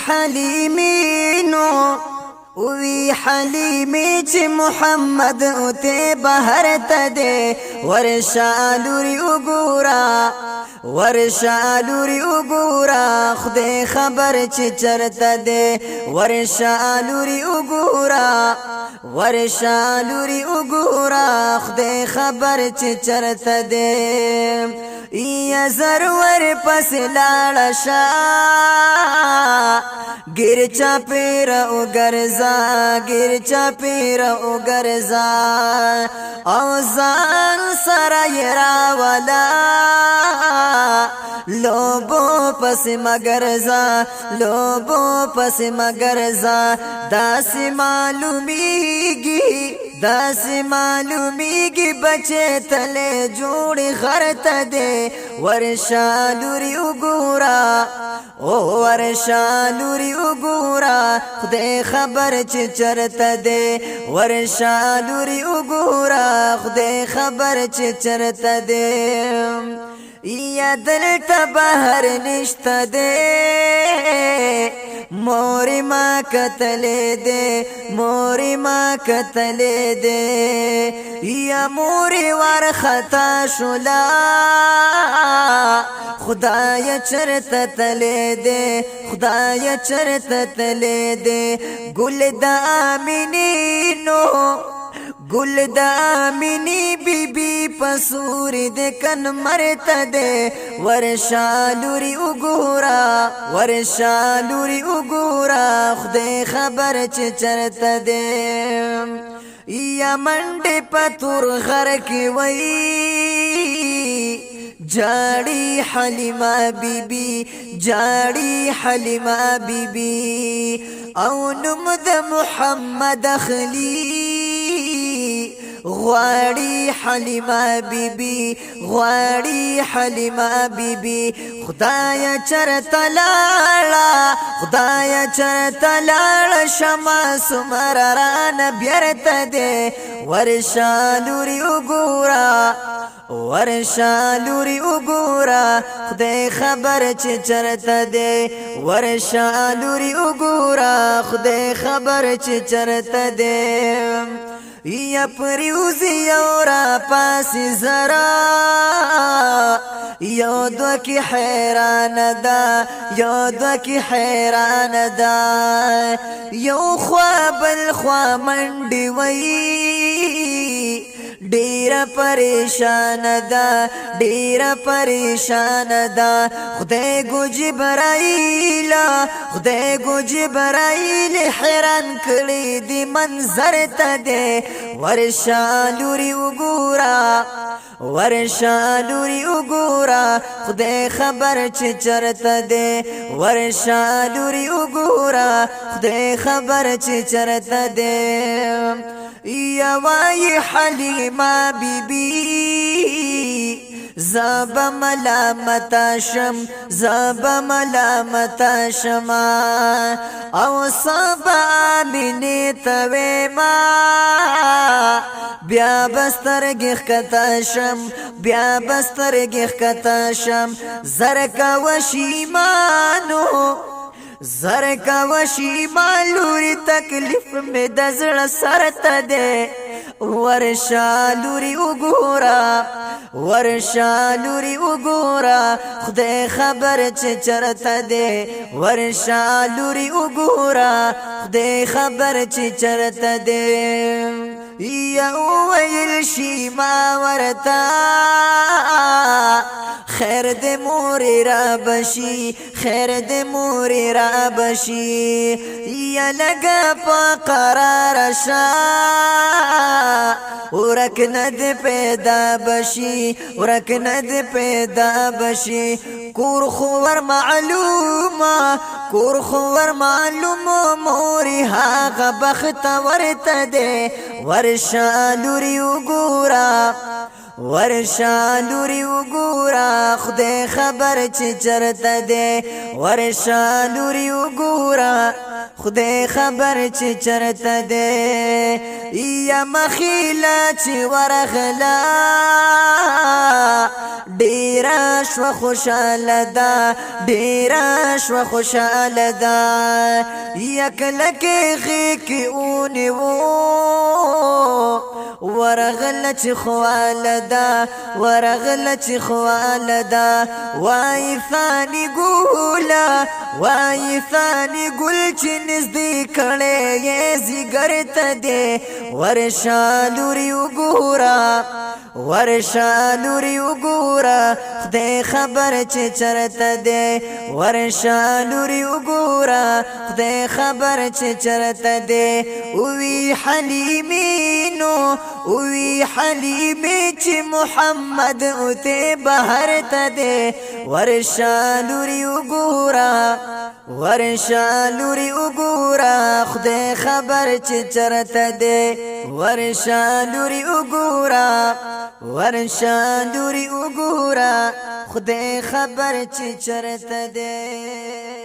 حلیمینو وی حلیمی چی محمد اوتے بہر تدے ورشالوری اگورا ورشالوری اگورا خدای خبر چی چرت دے ورشالوری اگورا ورشالوری اگورا خدای خبر چی چرت دے یا ضرور پس لاړشا گر چاپیرا او گرزا گر چاپیرا او گرزا او زان سرائی راولا لوبو پس مگرزا لوبو پس مگرزا داسی معلومیگی داسی معلومیگی بچے تلے جوڑی غرط دے ورشالوری اگورا او ورشالوری اگورا خدای خبر چی چرت دے ورشالوری اگورا خدای خبر چی چرت دے یا دلتا بہر نشت دے موری ما قتلے دے موری ما قتلے دے یا موری وار خطا شلا خدای چرت تلے دے خدای چرت تلے دے گل دا آمینینو گل دا آمینی بی بی پسوری دے کن مرت دے ورشالوری اگورا ورشالوری اگورا خدای خبر چی چرت دے یا منڈی پتور غر کی وئی جاڑی حلیمہ بی بی جاڑی حلیمہ بی بی او نمد محمد اخلی غواړي حلیمه بیبي غواړي حلیمه بیبي خدای چرته لاړه خدای چرته لاړه شمع سمره رانه بیرته دی ورشالوري وګوره ورشالوري وګوره خدای خبر چې چرته دی ورشالوري وګوره خدای خبر چې چرته دی یا پریوزی یو را پاسی زرا یو دو کی حیران دا یو دو کی حیران دا یو خواب الخوا منڈی وئی ډیر پریشان دا ډیر پریشان دا خدای گو جبرائیل خدای گو جبرائیل حیران کړي دی منظر ته دی ورشالوري وګورا ورشالوري وګورا خدای خبر چې چرته دی ورشالوري وګورا خدای خبر چې چرته دی یا وای حلیمه بیبی زب ملامت شم زب ملامت شم او سب آمینی توی ما بیا بسترگی خکتا شم بیا بسترگی خکتا شم زرکا وشیمانو زرکا وشیمالوری تکلیف میں دزڑ سرت دے ورشالوری وګورا ورشالوری وګورا خدای خبر چې چرته دی ورشالوری وګورا خدای خبر چې چرته دی یا ویل شي ما ورتا خیر د موری را بشي خیر د موری را بشي یا لگا پا قرار شا ورک ند پیدا بشي ورک ند پیدا بشي کور خور معلومه کور خور معلومه موری هاغه بخت ورته ده ورشالوري وګورا ورشا لوري وګورا خدای خبر چې چرته دی ورشا لوري وګورا خدای خبر چې چرته دی یا مخیلا چې ورغلا ډیره شو خوشاله ده ډیره شو خوشاله ده یک لکه غیږ کې ونیو ورغله چې خواله ده ورغله چې خواله ده وای فانی ګوله وای فانی ګل چې نږدې کړی یې زیګر ته دی ورشا لوري وګوره ورشا لوري وګوره خدای خبر چې چرته دی ورشا لوري وګوره خدای خبر چې چرته دی وی حلیمینو وی حلیمی چې محمد اوته بهر ته دی ورشا لوري وګوره ورشا لوري وګوره خدای خبر چې چرته دی ورشا لوري وګوره ورشا لوري وګوره خدای خبر چې چرته دی